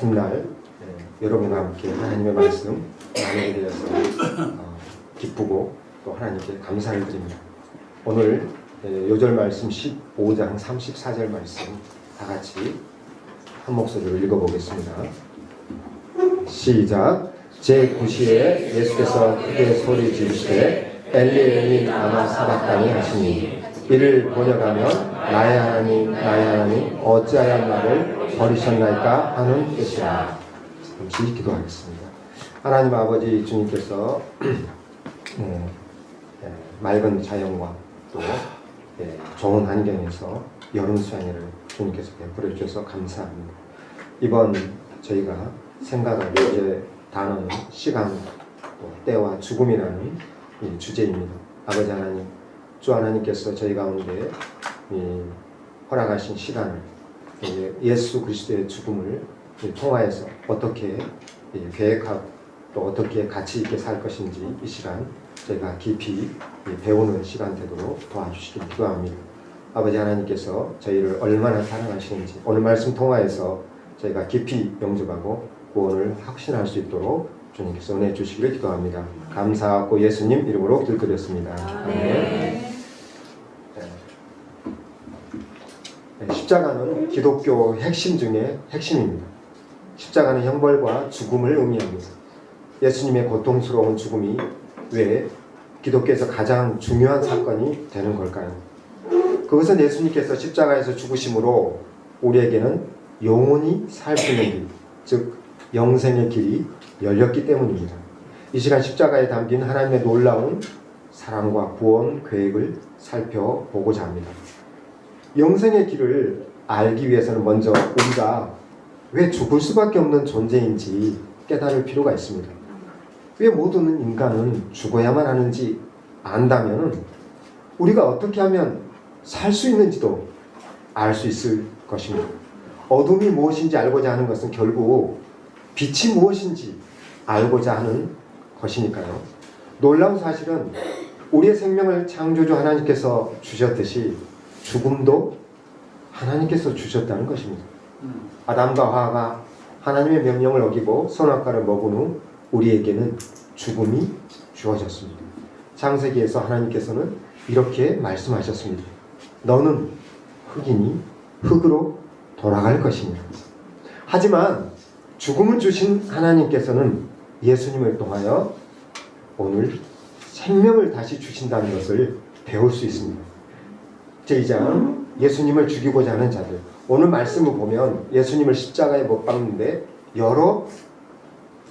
같은 날 여러분과 함께 하나님의 말씀 나누게 되어서 기쁘고 또 하나님께 감사를 드립니다. 오늘 요절 말씀 15장 34절 말씀 다 같이 한 목소리로 읽어보겠습니다. 시작. 제9시에 예수께서 크게 소리 지르시되 엘리 엘리 라마 사박다니 하시니 이를 번역하면 나의 하나님 나의 하나님 어찌하여 나를 버리셨나이까 하는 뜻이라. 잠시 기도하겠습니다. 하나님 아버지 주님께서 맑은 자연과 또 좋은 환경에서 여름 수양회를 주님께서 베풀어 주셔서 감사합니다. 이번 저희가 생각을 이제 다루는 시간 또 때와 죽음이라는 이 주제입니다. 아버지 하나님, 주 하나님께서 저희 가운데 허락하신 시간을 예수 그리스도의 죽음을 통하여서 어떻게 계획하고 또 어떻게 가치 있게 살 것인지 이 시간 저희가 깊이 배우는 시간 되도록 도와주시길 기도합니다. 아버지 하나님께서 저희를 얼마나 사랑하시는지 오늘 말씀 통하여서 저희가 깊이 영접하고 구원을 확신할 수 있도록 주님께서 은혜 주시기를 기도합니다. 감사하고 예수님 이름으로 기도드렸습니다. 아멘. 십자가는 기독교 핵심 중에 핵심입니다. 십자가는 형벌과 죽음을 의미합니다. 예수님의 고통스러운 죽음이 왜 기독교에서 가장 중요한 사건이 되는 걸까요? 그것은 예수님께서 십자가에서 죽으심으로 우리에게는 영원히 살 수 있는 길, 즉 영생의 길이 열렸기 때문입니다. 이 시간 십자가에 담긴 하나님의 놀라운 사랑과 구원 계획을 살펴보고자 합니다. 영생의 길을 알기 위해서는 먼저 우리가 왜 죽을 수밖에 없는 존재인지 깨달을 필요가 있습니다. 왜 모든 인간은 죽어야만 하는지 안다면 우리가 어떻게 하면 살 수 있는지도 알 수 있을 것입니다. 어둠이 무엇인지 알고자 하는 것은 결국 빛이 무엇인지 알고자 하는 것이니까요. 놀라운 사실은 우리의 생명을 창조주 하나님께서 주셨듯이 죽음도 하나님께서 주셨다는 것입니다. 아담과 하와가 하나님의 명령을 어기고 선악과를 먹은 후 우리에게는 죽음이 주어졌습니다. 창세기에서 하나님께서는 이렇게 말씀하셨습니다. 너는 흙이니 흙으로 돌아갈 것이니라. 하지만 죽음을 주신 하나님께서는 예수님을 통하여 오늘 생명을 다시 주신다는 것을 배울 수 있습니다. 제2장 예수님을 죽이고자 하는 자들. 오늘 말씀을 보면 예수님을 십자가에 못 박는데 여러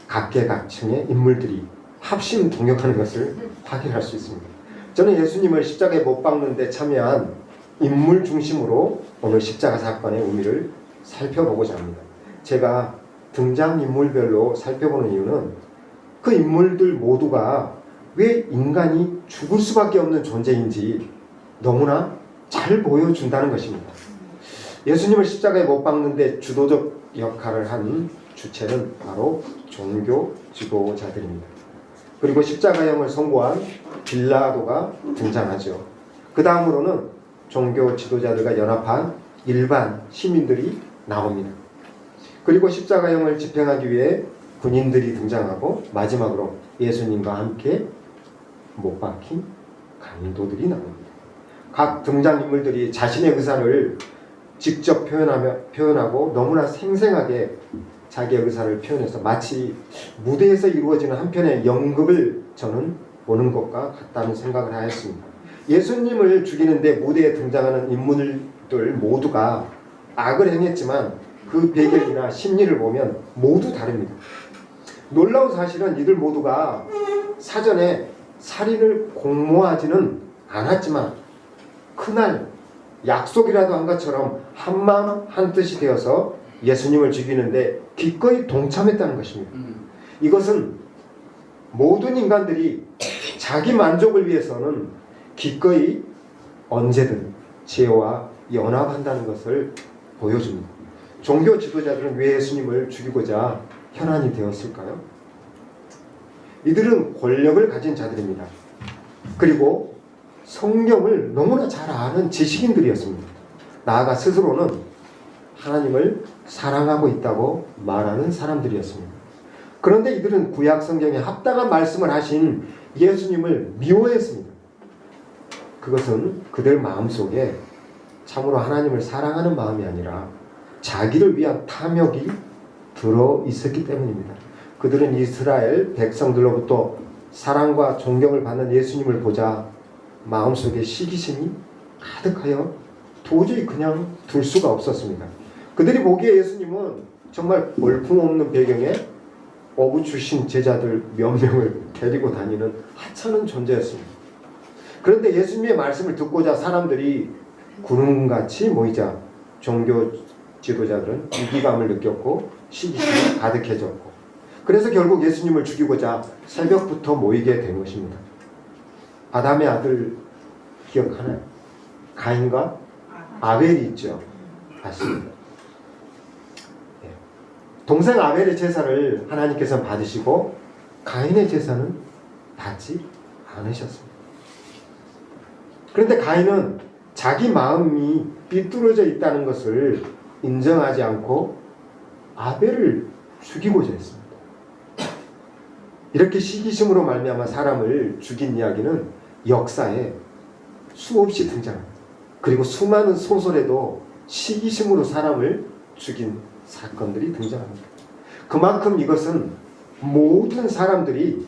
각계각층의 인물들이 합심 동역하는 것을 확인할 수 있습니다. 저는 예수님을 십자가에 못 박는데 참여한 인물 중심으로 오늘 십자가 사건의 의미를 살펴보고자 합니다. 제가 등장인물별로 살펴보는 이유는 그 인물들 모두가 왜 인간이 죽을 수밖에 없는 존재인지 너무나 잘 보여준다는 것입니다. 예수님을 십자가에 못 박는데 주도적 역할을 한 주체는 바로 종교 지도자들입니다. 그리고 십자가형을 선고한 빌라도가 등장하죠. 그 다음으로는 종교 지도자들과 연합한 일반 시민들이 나옵니다. 그리고 십자가형을 집행하기 위해 군인들이 등장하고 마지막으로 예수님과 함께 못 박힌 강도들이 나옵니다. 각 등장인물들이 자신의 의사를 직접 표현하고 너무나 생생하게 자기의 의사를 표현해서 마치 무대에서 이루어지는 한편의 연극을 저는 보는 것과 같다는 생각을 하였습니다. 예수님을 죽이는데 무대에 등장하는 인물들 모두가 악을 행했지만 그 배경이나 심리를 보면 모두 다릅니다. 놀라운 사실은 이들 모두가 사전에 살인을 공모하지는 않았지만 그날 약속이라도 한 것처럼 한마음 한뜻이 되어서 예수님을 죽이는데 기꺼이 동참했다는 것입니다. 이것은 모든 인간들이 자기 만족을 위해서는 기꺼이 언제든 죄와 연합한다는 것을 보여줍니다. 종교 지도자들은 왜 예수님을 죽이고자 혈안이 되었을까요? 이들은 권력을 가진 자들입니다. 그리고 성경을 너무나 잘 아는 지식인들이었습니다. 나아가 스스로는 하나님을 사랑하고 있다고 말하는 사람들이었습니다. 그런데 이들은 구약 성경에 합당한 말씀을 하신 예수님을 미워했습니다. 그것은 그들 마음속에 참으로 하나님을 사랑하는 마음이 아니라 자기를 위한 탐욕이 들어 있었기 때문입니다. 그들은 이스라엘 백성들로부터 사랑과 존경을 받는 예수님을 보자 마음속에 시기심이 가득하여 도저히 그냥 둘 수가 없었습니다. 그들이 보기에 예수님은 정말 볼품없는 배경에 어부 출신 제자들 몇 명을 데리고 다니는 하찮은 존재였습니다. 그런데 예수님의 말씀을 듣고자 사람들이 구름같이 모이자 종교 지도자들은 위기감을 느꼈고 시기심이 가득해졌고, 그래서 결국 예수님을 죽이고자 새벽부터 모이게 된 것입니다. 아담의 아들 기억하나요? 가인과 아벨이 있죠. 맞습니다. 동생 아벨의 제사를 하나님께서 받으시고 가인의 제사는 받지 않으셨습니다. 그런데 가인은 자기 마음이 삐뚤어져 있다는 것을 인정하지 않고 아벨을 죽이고자 했습니다. 이렇게 시기심으로 말미암아 사람을 죽인 이야기는 역사에 수없이 등장합니다. 그리고 수많은 소설에도 시기심으로 사람을 죽인 사건들이 등장합니다. 그만큼 이것은 모든 사람들이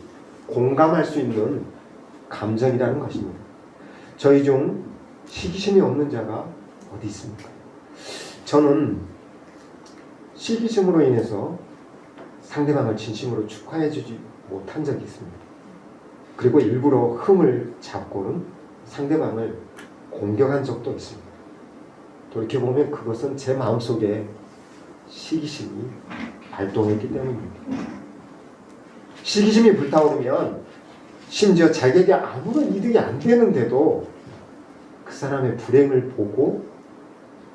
공감할 수 있는 감정이라는 것입니다. 저희 중 시기심이 없는 자가 어디 있습니까? 저는 시기심으로 인해서 상대방을 진심으로 축하해 주지 못한 적이 있습니다. 그리고 일부러 흠을 잡고는 상대방을 공격한 적도 있습니다. 돌이켜보면 그것은 제 마음속에 시기심이 발동했기 때문입니다. 시기심이 불타오르면 심지어 자기에게 아무런 이득이 안 되는데도 그 사람의 불행을 보고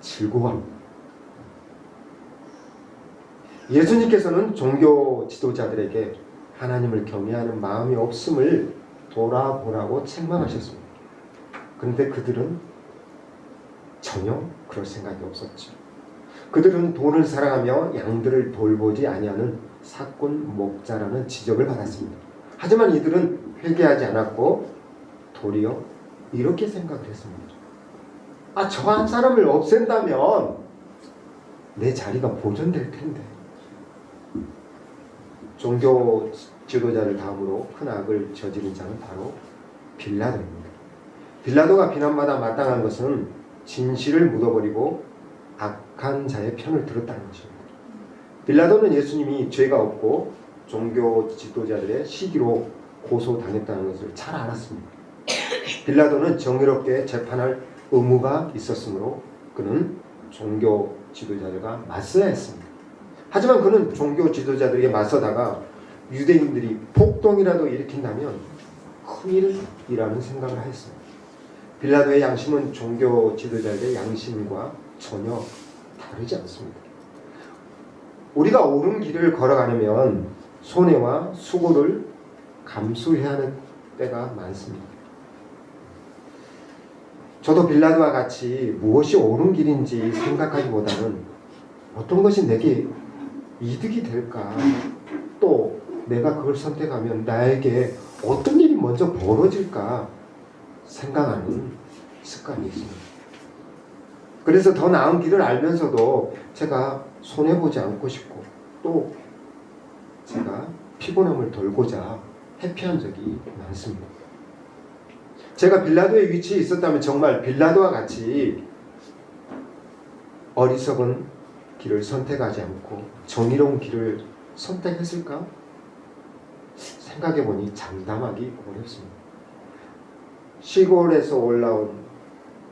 즐거워합니다. 예수님께서는 종교 지도자들에게 하나님을 경외하는 마음이 없음을 돌아보라고 책망하셨습니다. 그런데 그들은 전혀 그럴 생각이 없었죠. 그들은 돈을 사랑하며 양들을 돌보지 아니하는 사꾼 목자라는 지적을 받았습니다. 하지만 이들은 회개하지 않았고 도리어 이렇게 생각을 했습니다. 저 한 사람을 없앤다면 내 자리가 보존될 텐데. 종교 지도자를 다음으로 큰 악을 저지른 자는 바로 빌라도입니다. 빌라도가 비난받아 마땅한 것은 진실을 묻어버리고 악한 자의 편을 들었다는 것입니다. 빌라도는 예수님이 죄가 없고 종교 지도자들의 시기로 고소당했다는 것을 잘 알았습니다. 빌라도는 정의롭게 재판할 의무가 있었으므로 그는 종교 지도자들과 맞서야 했습니다. 하지만 그는 종교 지도자들에게 맞서다가 유대인들이 폭동이라도 일으킨다면 큰일이라는 생각을 하였어요. 빌라도의 양심은 종교 지도자들의 양심과 전혀 다르지 않습니다. 우리가 옳은 길을 걸어가려면 손해와 수고를 감수해야 하는 때가 많습니다. 저도 빌라도와 같이 무엇이 옳은 길인지 생각하기보다는 어떤 것이 내게 이득이 될까, 또 내가 그걸 선택하면 나에게 어떤 일이 먼저 벌어질까 생각하는 습관이 있습니다. 그래서 더 나은 길을 알면서도 제가 손해보지 않고 싶고 또 제가 피곤함을 덜고자 회피한 적이 많습니다. 제가 빌라도의 위치에 있었다면 정말 빌라도와 같이 어리석은 길을 선택하지 않고 정의로운 길을 선택했을까? 생각해보니 장담하기 어렵습니다. 시골에서 올라온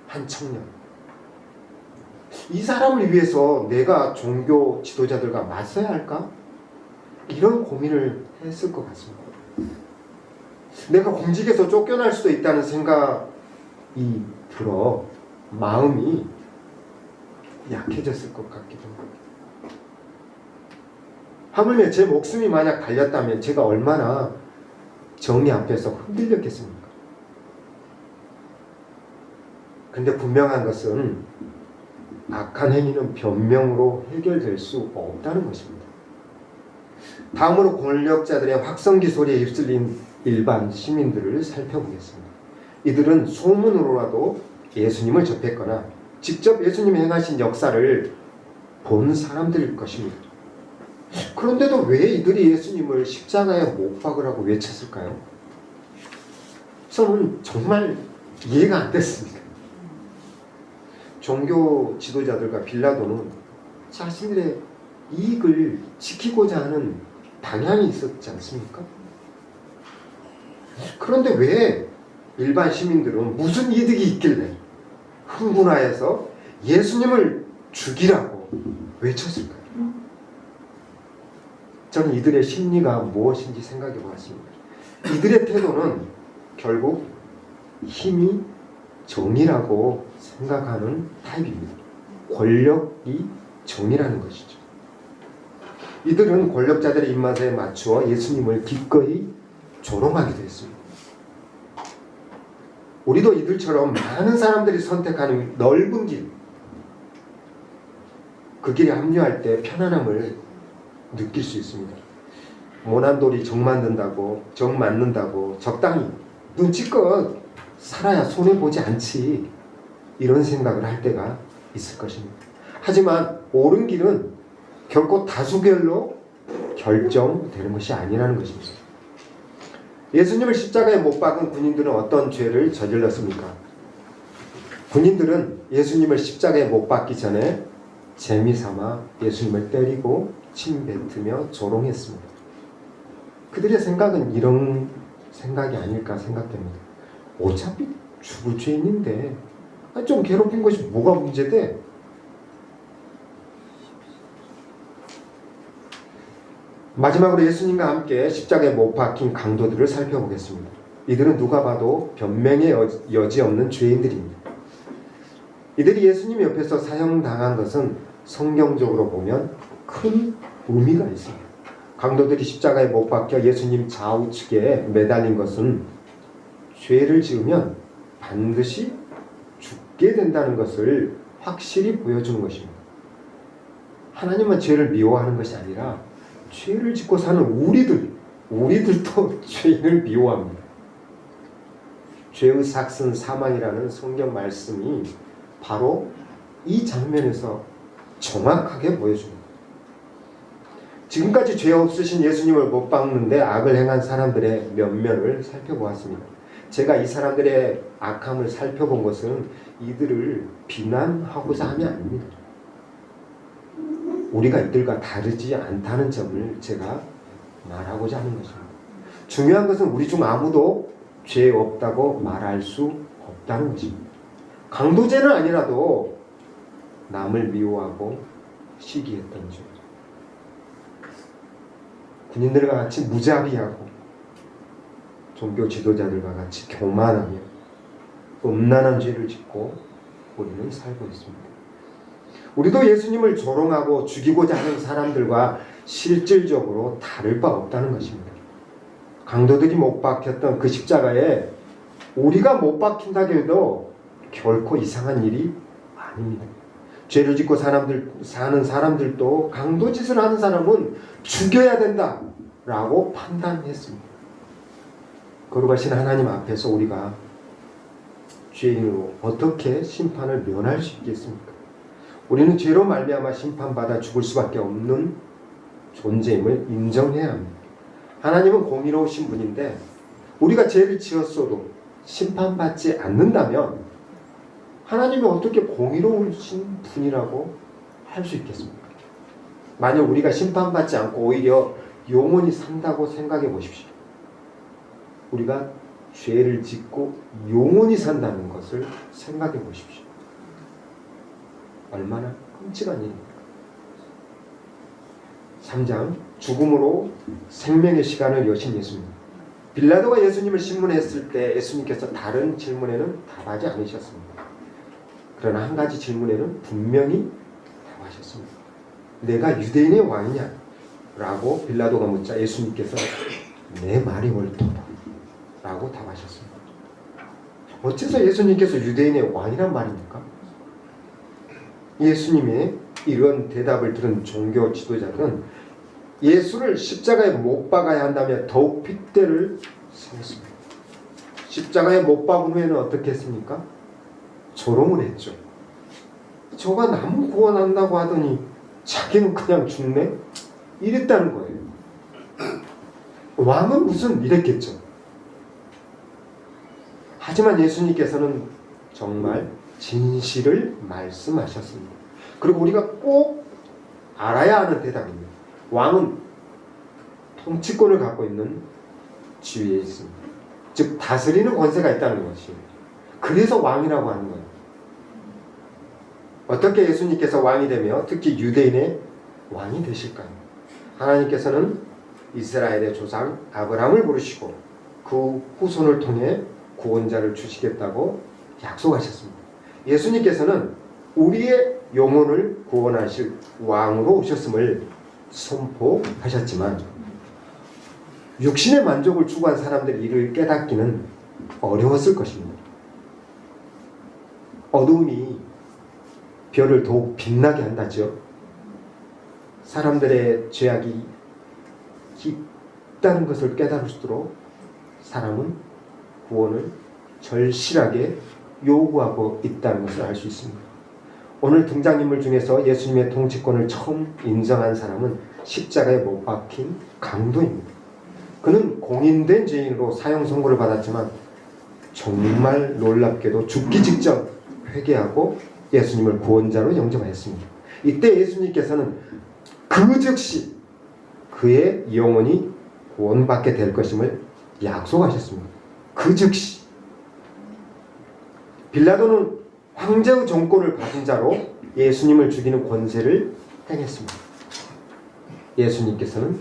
한 청년, 이 사람을 위해서 내가 종교 지도자들과 맞서야 할까? 이런 고민을 했을 것 같습니다. 내가 공직에서 쫓겨날 수도 있다는 생각이 들어 마음이 약해졌을 것 같기도 합니다. 하물며 제 목숨이 만약 달렸다면 제가 얼마나 정의 앞에서 흔들렸겠습니까? 근데 분명한 것은 악한 행위는 변명으로 해결될 수 없다는 것입니다. 다음으로 권력자들의 확성기소리에 휩쓸린 일반 시민들을 살펴보겠습니다. 이들은 소문으로라도 예수님을 접했거나 직접 예수님이 행하신 역사를 본 사람들일 것입니다. 그런데도 왜 이들이 예수님을 십자가에 못 박으라고 외쳤을까요? 저는 정말 이해가 안 됐습니다. 종교 지도자들과 빌라도는 자신들의 이익을 지키고자 하는 방향이 있었지 않습니까? 그런데 왜 일반 시민들은 무슨 이득이 있길래 흥분하여서 예수님을 죽이라고 외쳤을까요? 저는 이들의 심리가 무엇인지 생각해 보았습니다. 이들의 태도는 결국 힘이 정의라고 생각하는 타입입니다. 권력이 정의라는 것이죠. 이들은 권력자들의 입맛에 맞추어 예수님을 기꺼이 조롱하기도 했습니다. 우리도 이들처럼 많은 사람들이 선택하는 넓은 길, 그 길에 합류할 때 편안함을 느낄 수 있습니다. 모난돌이 정 맞는다고 적당히 눈치껏 살아야 손해보지 않지, 이런 생각을 할 때가 있을 것입니다. 하지만 옳은 길은 결코 다수결로 결정되는 것이 아니라는 것입니다. 예수님을 십자가에 못 박은 군인들은 어떤 죄를 저질렀습니까? 군인들은 예수님을 십자가에 못 박기 전에 재미삼아 예수님을 때리고 침 뱉으며 조롱했습니다. 그들의 생각은 이런 생각이 아닐까 생각됩니다. 어차피 죽을 죄인인데 좀 괴롭힌 것이 뭐가 문제돼? 마지막으로 예수님과 함께 십자가에 못 박힌 강도들을 살펴보겠습니다. 이들은 누가 봐도 변명의 여지 없는 죄인들입니다. 이들이 예수님 옆에서 사형당한 것은 성경적으로 보면 큰 의미가 있습니다. 강도들이 십자가에 못 박혀 예수님 좌우측에 매달린 것은 죄를 지으면 반드시 죽게 된다는 것을 확실히 보여주는 것입니다. 하나님은 죄를 미워하는 것이 아니라 죄를 짓고 사는 우리들도 죄인을 미워합니다. 죄의 삭은 사망이라는 성경 말씀이 바로 이 장면에서 정확하게 보여줍니다. 지금까지 죄 없으신 예수님을 못 박는데 악을 행한 사람들의 면면을 살펴보았습니다. 제가 이 사람들의 악함을 살펴본 것은 이들을 비난하고자 함이 아닙니다. 우리가 이들과 다르지 않다는 점을 제가 말하고자 하는 것입니다. 중요한 것은 우리 중 아무도 죄 없다고 말할 수 없다는 것입니다. 강도죄는 아니라도 남을 미워하고 시기했던 죄, 군인들과 같이 무자비하고 종교 지도자들과 같이 교만하며 음란한 죄를 짓고 우리는 살고 있습니다. 우리도 예수님을 조롱하고 죽이고자 하는 사람들과 실질적으로 다를 바 없다는 것입니다. 강도들이 못 박혔던 그 십자가에 우리가 못 박힌다고 해도 결코 이상한 일이 아닙니다. 죄를 짓고 사는 사람들도 강도짓을 하는 사람은 죽여야 된다라고 판단했습니다. 거룩하신 하나님 앞에서 우리가 죄인으로 어떻게 심판을 면할 수 있겠습니까? 우리는 죄로 말미암아 심판받아 죽을 수밖에 없는 존재임을 인정해야 합니다. 하나님은 공의로우신 분인데 우리가 죄를 지었어도 심판받지 않는다면 하나님이 어떻게 공의로우신 분이라고 할 수 있겠습니까? 만약 우리가 심판받지 않고 오히려 영원히 산다고 생각해 보십시오. 우리가 죄를 짓고 영원히 산다는 것을 생각해 보십시오. 얼마나 끔찍한 일입니까? 3장 죽음으로 생명의 시간을 여신 예수님. 빌라도가 예수님을 신문했을 때 예수님께서 다른 질문에는 답하지 않으셨습니다. 그러나 한 가지 질문에는 분명히 답하셨습니다. 내가 유대인의 왕이냐? 라고 빌라도가 묻자 예수님께서 내 말이 옳도다 라고 답하셨습니다. 어째서 예수님께서 유대인의 왕이란 말입니까? 예수님의 이런 대답을 들은 종교 지도자들은 예수를 십자가에 못 박아야 한다며 더욱 핏대를 세웠습니다. 십자가에 못 박은 후에는 어떻게 했습니까? 조롱을 했죠. 저가 남 구원한다고 하더니 자기는 그냥 죽네? 이랬다는 거예요. 왕은 무슨 이랬겠죠. 하지만 예수님께서는 정말 진실을 말씀하셨습니다. 그리고 우리가 꼭 알아야 하는 대답입니다. 왕은 통치권을 갖고 있는 지위에 있습니다. 즉 다스리는 권세가 있다는 것이에요. 그래서 왕이라고 하는 거예요. 어떻게 예수님께서 왕이 되며 특히 유대인의 왕이 되실까요? 하나님께서는 이스라엘의 조상 아브라함을 부르시고 그 후손을 통해 구원자를 주시겠다고 약속하셨습니다. 예수님께서는 우리의 영혼을 구원하실 왕으로 오셨음을 선포하셨지만 육신의 만족을 추구한 사람들이 이를 깨닫기는 어려웠을 것입니다. 어둠이 별을 더욱 빛나게 한다죠. 사람들의 죄악이 깊다는 것을 깨달을수록 사람은 구원을 절실하게 요구하고 있다는 것을 알 수 있습니다. 오늘 등장인물 중에서 예수님의 통치권을 처음 인정한 사람은 십자가에 못 박힌 강도입니다. 그는 공인된 죄인으로 사형 선고를 받았지만 정말 놀랍게도 죽기 직전 회개하고 예수님을 구원자로 영접하였습니다. 이때 예수님께서는 그 즉시 그의 영혼이 구원받게 될 것임을 약속하셨습니다. 그 즉시. 빌라도는 황제의 정권을 받은 자로 예수님을 죽이는 권세를 행했습니다. 예수님께서는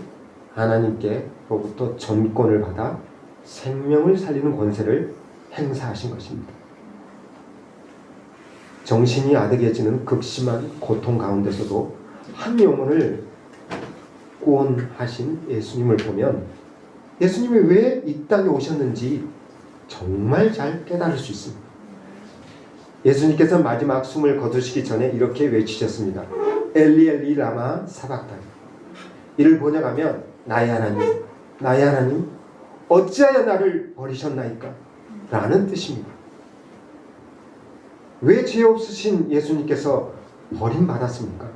하나님께로부터 전권을 받아 생명을 살리는 권세를 행사하신 것입니다. 정신이 아득해지는 극심한 고통 가운데서도 한 영혼을 구원하신 예수님을 보면 예수님이 왜 이 땅에 오셨는지 정말 잘 깨달을 수 있습니다. 예수님께서 마지막 숨을 거두시기 전에 이렇게 외치셨습니다. 엘리 엘리 라마 사박다니. 이를 번역하면 나의 하나님, 나의 하나님 어찌하여 나를 버리셨나이까? 라는 뜻입니다. 왜 죄 없으신 예수님께서 버림받았습니까?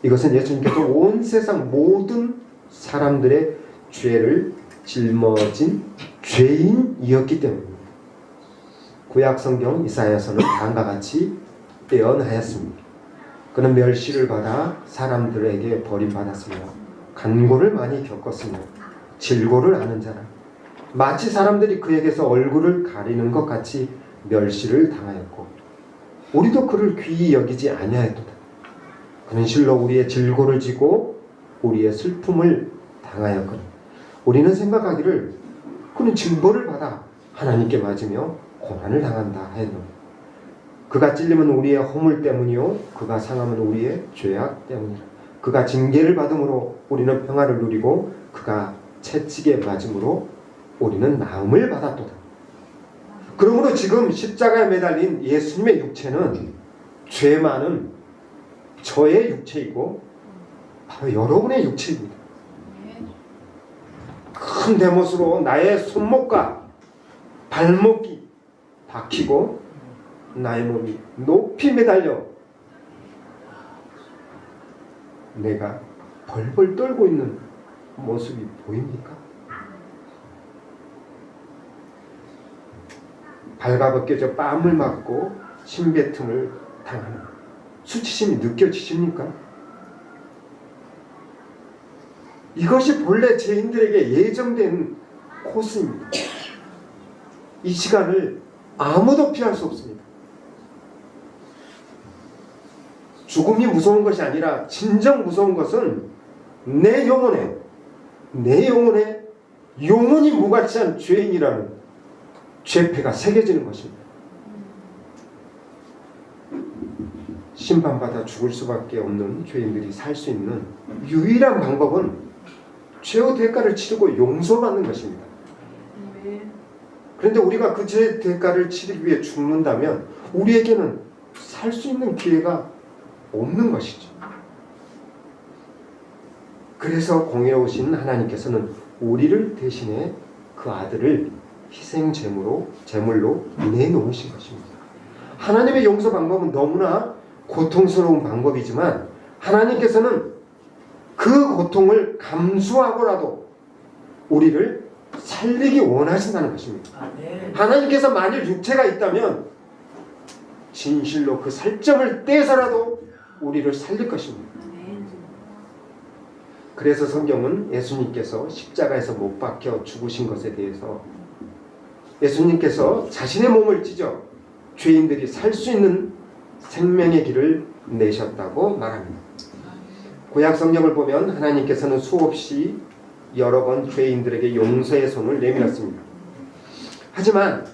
이것은 예수님께서 온 세상 모든 사람들의 죄를 짊어진 죄인이었기 때문입니다. 구약 성경 이사야서는 다음과 같이 예언하였습니다. 그는 멸시를 받아 사람들에게 버림받았으며 간고를 많이 겪었으며 질고를 아는 자라. 마치 사람들이 그에게서 얼굴을 가리는 것 같이 멸시를 당하였고 우리도 그를 귀히 여기지 아니하였도다. 그는 실로 우리의 질고를 지고 우리의 슬픔을 당하였거든. 우리는 생각하기를 그는 징벌을 받아 하나님께 맞으며 고난을 당한다 하였노라. 그가 찔림은 우리의 허물 때문이요 그가 상함은 우리의 죄악 때문이라. 그가 징계를 받음으로 우리는 평화를 누리고 그가 채찍에 맞음으로 우리는 나음을 받았도다. 그러므로 지금 십자가에 매달린 예수님의 육체는 죄 많은 저의 육체이고 바로 여러분의 육체입니다. 큰 대못으로 나의 손목과 발목이 박히고 나의 몸이 높이 매달려 내가 벌벌 떨고 있는 모습이 보입니까? 발가벗겨져 뺨을 맞고 침뱉음을 당하는 수치심이 느껴지십니까? 이것이 본래 죄인들에게 예정된 코스입니다. 이 시간을 아무도 피할 수 없습니다. 죽음이 무서운 것이 아니라 진정 무서운 것은 내 영혼에 영혼이 무가치한 죄인이라는 죄패가 새겨지는 것입니다. 심판받아 죽을 수밖에 없는 죄인들이 살 수 있는 유일한 방법은 죄의 대가를 치르고 용서받는 것입니다. 그런데 우리가 그 죄의 대가를 치르기 위해 죽는다면 우리에게는 살 수 있는 기회가 없는 것이죠. 그래서 공의로우신 하나님께서는 우리를 대신해 그 아들을 희생 제물로 내놓으신 것입니다. 하나님의 용서 방법은 너무나 고통스러운 방법이지만 하나님께서는 그 고통을 감수하고라도 우리를 살리기 원하신다는 것입니다. 하나님께서 만일 육체가 있다면 진실로 그 살점을 떼서라도 우리를 살릴 것입니다. 그래서 성경은 예수님께서 십자가에서 못 박혀 죽으신 것에 대해서 예수님께서 자신의 몸을 찢어 죄인들이 살 수 있는 생명의 길을 내셨다고 말합니다. 구약 성경을 보면 하나님께서는 수없이 여러 번 죄인들에게 용서의 손을 내밀었습니다. 하지만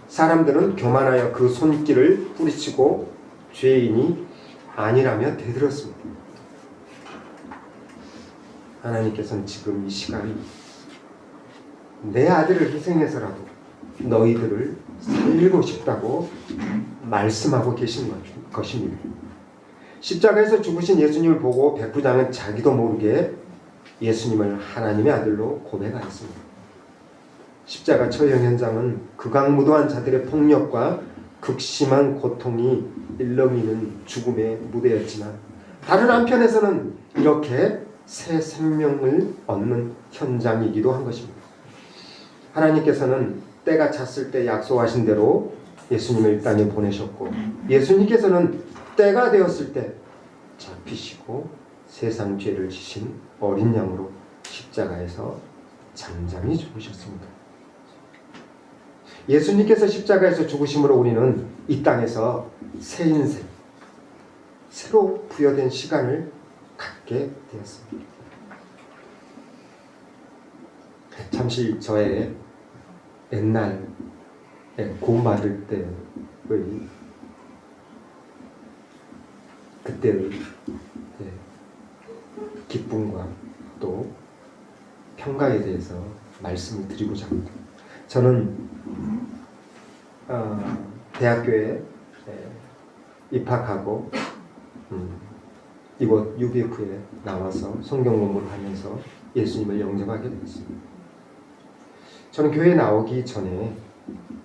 사람들은 교만하여 그 손길을 뿌리치고 죄인이 아니라며 대들었습니다. 하나님께서는 지금 이 시간이 내 아들을 희생해서라도 너희들을 살리고 싶다고 말씀하고 계신 것입니다. 십자가에서 죽으신 예수님을 보고 백부장은 자기도 모르게 예수님을 하나님의 아들로 고백하였습니다. 십자가 처형 현장은 극악무도한 자들의 폭력과 극심한 고통이 일렁이는 죽음의 무대였지만 다른 한편에서는 이렇게 새 생명을 얻는 현장이기도 한 것입니다. 하나님께서는 때가 찼을 때 약속하신 대로 예수님을 이 땅에 보내셨고 예수님께서는 때가 되었을 때 잡히시고 세상 죄를 지신 어린 양으로 십자가에서 잠잠히 죽으셨습니다. 예수님께서 십자가에서 죽으심으로 우리는 이 땅에서 새 인생, 새로 부여된 시간을 갖게 되었습니다. 잠시 저의 옛날에 구원받을 때의 그때의 기쁨과 또 평강에 대해서 말씀을 드리고자 합니다. 저는 대학교에 입학하고 이곳 UBF에 나와서 성경 공부를 하면서 예수님을 영접하게 되었습니다. 저는 교회에 나오기 전에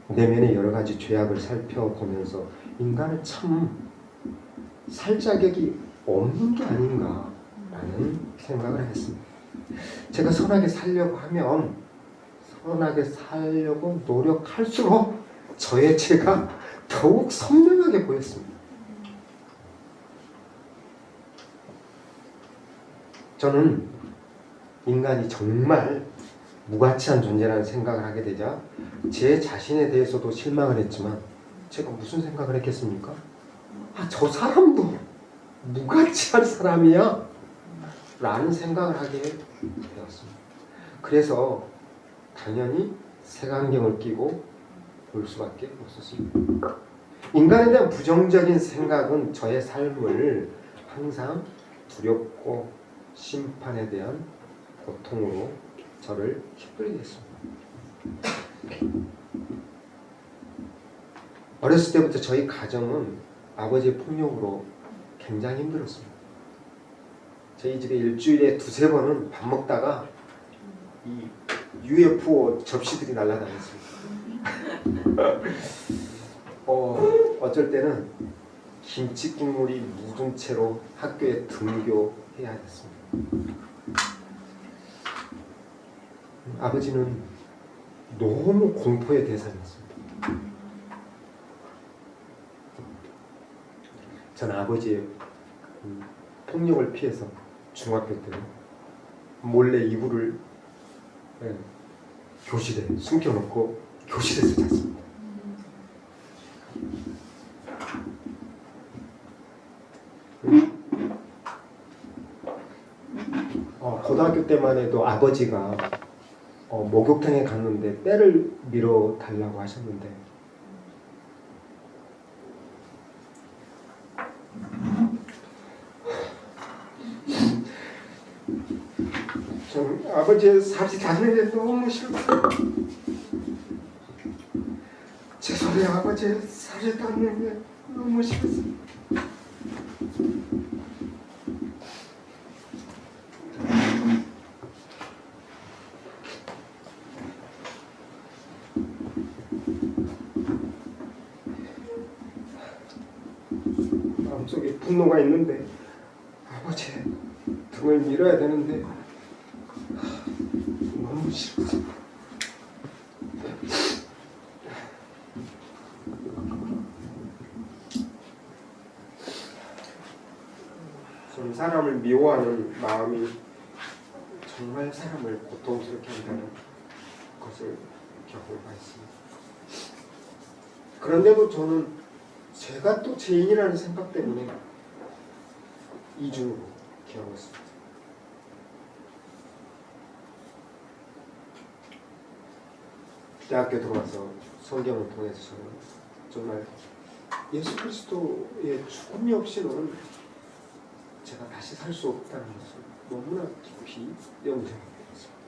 내면의 여러 가지 죄악을 살펴보면서 인간은 참 살 자격이 없는 게 아닌가라는 생각을 했습니다. 제가 선하게 살려고 노력할수록 저의 죄가 더욱 선명하게 보였습니다. 저는 인간이 정말 무가치한 존재라는 생각을 하게 되자 제 자신에 대해서도 실망을 했지만 제가 무슨 생각을 했겠습니까? 저 사람도 무가치한 사람이야 라는 생각을 하게 되었습니다. 그래서 당연히 색안경을 끼고 볼 수밖에 없었습니다. 인간에 대한 부정적인 생각은 저의 삶을 항상 두렵고 심판에 대한 고통으로 저를 휩쓸게 했습니다. 어렸을 때부터 저희 가정은 아버지의 폭력으로 굉장히 힘들었습니다. 저희 집에 일주일에 2-3번은 밥 먹다가 이 UFO 접시들이 날아다녔습니다. 어쩔 때는 김치 국물이 묻은 채로 학교에 등교해야 했습니다. 아버지는 너무 공포의 대상이었습니다. 저는 아버지의 폭력을 피해서 중학교 때는 몰래 이불을 교실에 숨겨놓고 교실에서 잤습니다. 고등학교 때만 해도 아버지가 목욕탕에 갔는데 때를 밀어 달라고 하셨는데 전 아버지의 자신에 대해 너무 싫었어요. 죄송해요 아버지. 칼을 닦는 게 너무 싫었어요. 마음속에 분노가 있는데 아버지의 등을 밀어야 되는데 너무 싫었어요. 저는 사람을 미워하는 마음이 정말 사람을 고통스럽게 한다는 것을 경험을 했습니다. 그런데도 저는 제가 또 죄인이라는 생각 때문에 이중으로 기억했습니다. 대학교 들어와서 성경을 통해서 저는 정말 예수 그리스도의 죽음이 없이는 제가 다시 살 수 없다는 것을 너무나 깊이 영접하게 됐습니다.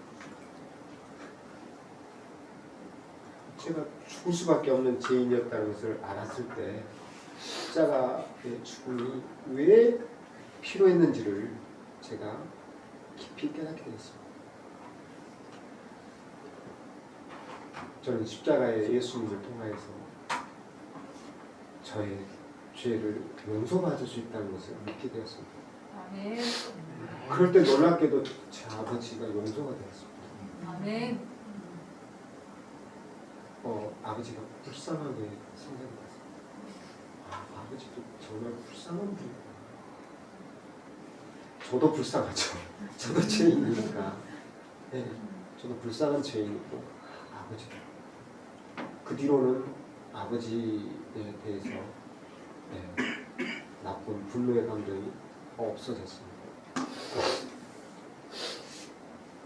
제가 죽을 수밖에 없는 죄인이었다는 것을 알았을 때 십자가의 죽음이 왜 필요했는지를 제가 깊이 깨닫게 되었습니다. 저는 십자가의 예수님을 통하여서 저의 죄를 용서받을 수 있다는 것을 믿게 되었습니다. 아멘. 그럴 때 놀랍게도 제 아버지가 용서가 되었습니다. 아멘. 아버지가 불쌍하게 생각이 났어요. 아버지도 정말 불쌍한 분이구나. 저도 불쌍하죠. 저도 죄인이니까. 네, 저도 불쌍한 죄인이고 아버지도. 그 뒤로는 아버지에 대해서 나쁜 분노의 감정이 없어졌습니다.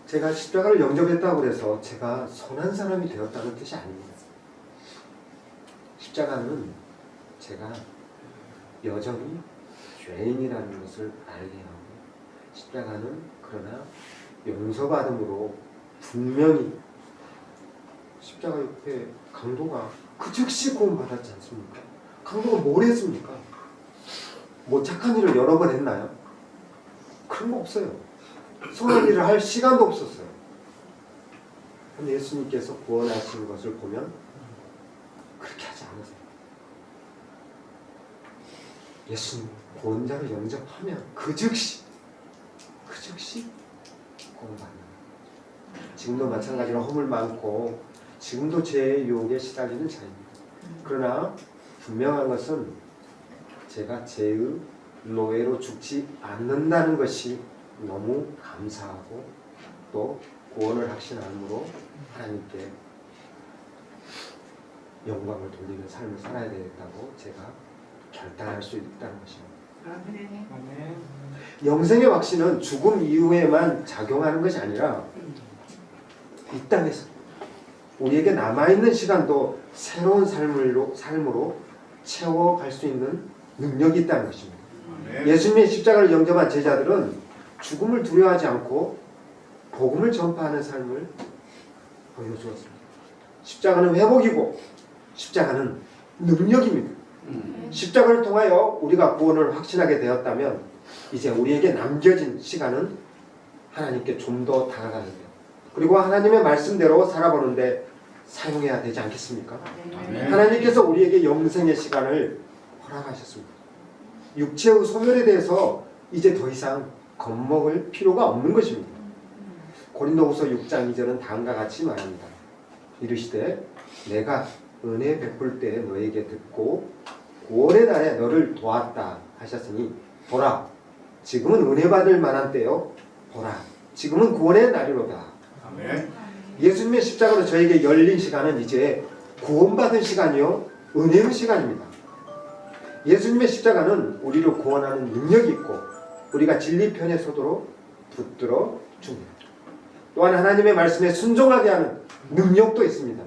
제가 십자가를 영접했다고 해서 제가 선한 사람이 되었다는 뜻이 아닙니다. 십자가는 제가 여전히 죄인이라는 것을 알게 하고 십자가는 그러나 용서받음으로 분명히 십자가 옆에 강도가 그 즉시 구원받았지 않습니까? 강도가 뭘 했습니까? 뭐 착한 일을 여러 번 했나요? 그런 거 없어요. 선한 일을 할 시간도 없었어요. 근데 예수님께서 구원하시는 것을 보면 그렇게 하지 않으세요. 예수님 구원자를 영접하면 그 즉시 구원받는 거예요. 지금도 마찬가지로 허물 많고 지금도 죄의 유혹에 시달리는 자입니다. 그러나 분명한 것은 제가 죄의 노예로 죽지 않는다는 것이 너무 감사하고 또 구원을 확신함으로 하나님께 영광을 돌리는 삶을 살아야 되겠다고 제가 결단할 수 있다는 것입니다. 아멘. 영생의 확신은 죽음 이후에만 작용하는 것이 아니라 이 땅에서 우리에게 남아있는 시간도 새로운 삶으로 채워갈 수 있는 능력이 있다는 것입니다. 예수님의 십자가를 영접한 제자들은 죽음을 두려워하지 않고 복음을 전파하는 삶을 보여주었습니다. 십자가는 회복이고 십자가는 능력입니다. 십자가를 통하여 우리가 구원을 확신하게 되었다면 이제 우리에게 남겨진 시간은 하나님께 좀 더 다가가야 돼요. 그리고 하나님의 말씀대로 살아보는데 사용해야 되지 않겠습니까? 아멘. 하나님께서 우리에게 영생의 시간을 허락하셨습니다. 육체의 소멸에 대해서 이제 더 이상 겁먹을 필요가 없는 것입니다. 고린도후서 6장 2절은 다음과 같이 말합니다. 이르시되 내가 은혜 베풀 때 너에게 듣고 구원의 날에 너를 도왔다 하셨으니 보라 지금은 은혜 받을 만한 때요 보라 지금은 구원의 날이로다. 아멘. 예수님의 십자가로 저에게 열린 시간은 이제 구원받은 시간이요 은혜의 시간입니다. 예수님의 십자가는 우리를 구원하는 능력이 있고 우리가 진리 편에 서도록 붙들어 줍니다. 또한 하나님의 말씀에 순종하게 하는 능력도 있습니다.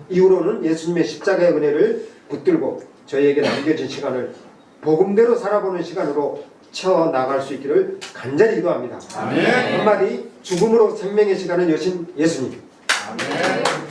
이후로는 예수님의 십자가의 은혜를 붙들고 저희에게 남겨진 시간을 복음대로 살아보는 시간으로 채워나갈 수 있기를 간절히 기도합니다. 아멘. 한마디 죽음으로 생명의 시간을 여신 예수님. 아멘.